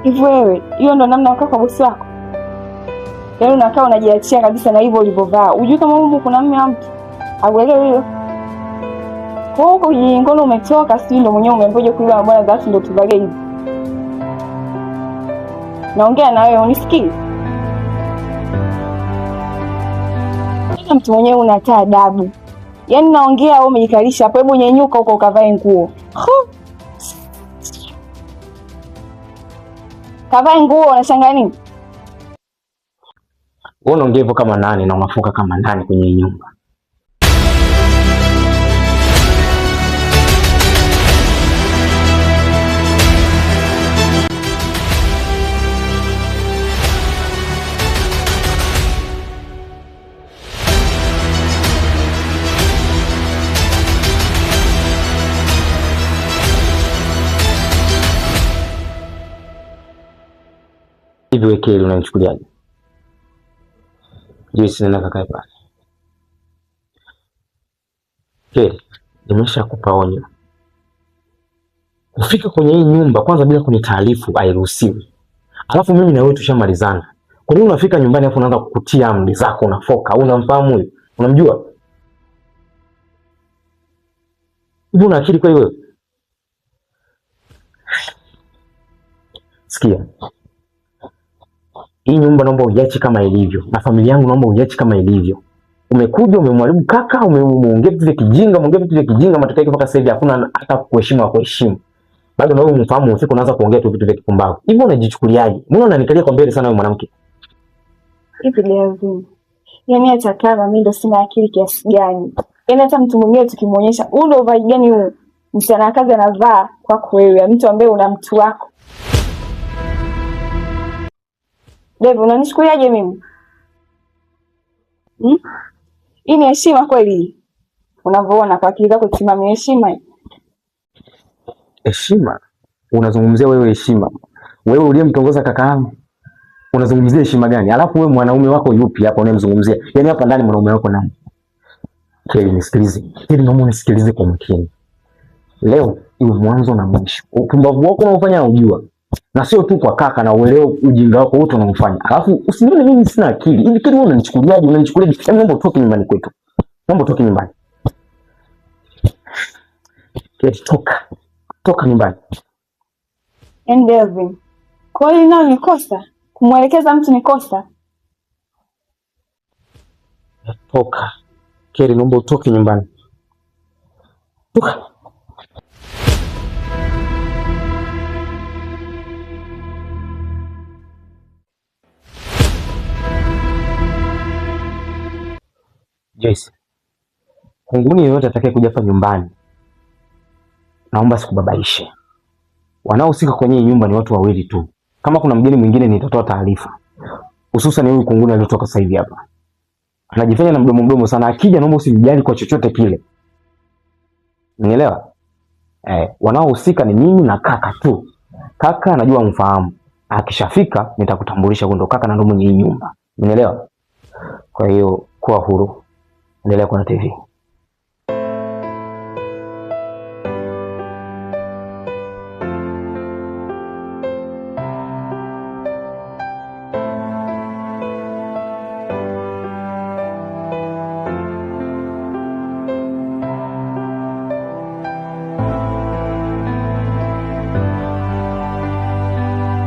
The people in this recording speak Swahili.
Hivi wewe, hiyo ndo namna unakaa kwa bosi wako? Yaani unakaa unajiachia kabisa na hivyo ulivyovaa. Unajua kama huko kuna mume wa mtu? Hauelewi hiyo. Kwa hiyo huko ngono umetoka, si ndo mwenyewe umempoje kuiba bwana za watu ndo tuvalie hivi. Naongea na wewe unisikii? Kama mtu mwenyewe unataa adabu. Yaani naongea wewe umejikalisha hapo, hebu nyenyuka huko ukavae nguo. Kavae nguo unashangaa nini? Wewe unaongea hivyo kama nani na unafuka kama nani kwenye nyumba? Hivi Wekeli unanichukuliaje? Joyce nenda kakae pale. Keli, nimeshakupa onyo. Kufika kwenye hii nyumba kwanza bila kunitaarifu hairuhusiwi. Alafu mimi na wewe tushamalizana. Kwa nini unafika nyumbani afu unaanza kukutia amri zako unafoka? Unamfahamu huyu? Unamjua? Hivi una akili kwa hiyo? Sikia. Hii nyumba naomba uiache kama ilivyo. Na familia yangu naomba uiache kama ilivyo. Umekuja umemwaribu kaka, umeongea vitu vya kijinga, matokeo yake mpaka sasa hivi hakuna hata kuheshimu au kuheshimu. Bado na wewe umfahamu usiku unaanza kuongea tu vitu vya kipumbavu. Hivi unajichukuliaje? Mbona unanikalia kwa mbele sana wewe mwanamke? Hivi leo. Yaani hata kama mimi ndo sina akili kiasi gani. Yaani hata mtu mwingine tukimuonyesha ule uvaji gani huo, msichana kazi anavaa kwako wewe, mtu ambaye una mtu wako. Devu, unanichukuliaje mimi? Hii ni heshima kweli? Unavyoona kwa akili zako timamu heshima. Heshima? Unazungumzia wewe heshima? Wewe uliyemtongoza kaka yangu. Unazungumzia heshima gani? Alafu wewe mwanaume wako yupi hapa unayemzungumzia? Yaani hapa ndani mwanaume wako nani? Keli, nisikilize. Keli, naomba unisikilize kwa makini. Leo iwe mwanzo na mwisho. Upumbavu wako unaofanya unajua. Na sio tu kwa kaka, na uelewe ujinga wako wote unaofanya. Alafu usinione mimi sina akili. Hivi Keli, wewe unanichukuliaje? Unanichukuliaje? Hebu naomba utoke nyumbani kwetu. Naomba utoke nyumbani. Keli, toka. Toka nyumbani. Endevin. Kwa hiyo nao ni kosa? Kumwelekeza mtu ni kosa? Toka. Keli, naomba utoke nyumbani. Toka. Joyce, kunguni yoyote atakaye kuja hapa nyumbani, naomba sikubabaishe. Wanaohusika kwenye hii nyumba ni watu wawili tu. Kama kuna mgeni mwingine nitatoa taarifa. Hususan huyu kunguni aliyotoka sasa hivi hapa. Anajifanya na mdomo sana. Akija naomba usimjali kwa chochote kile. Unielewa? Wanaohusika ni mimi na kaka tu. Kaka anajua mfahamu. Akishafika nitakutambulisha ndo kaka na ndo mwenye hii nyumba. Unielewa? Kwa hiyo kuwa huru. Endelea kuona TV.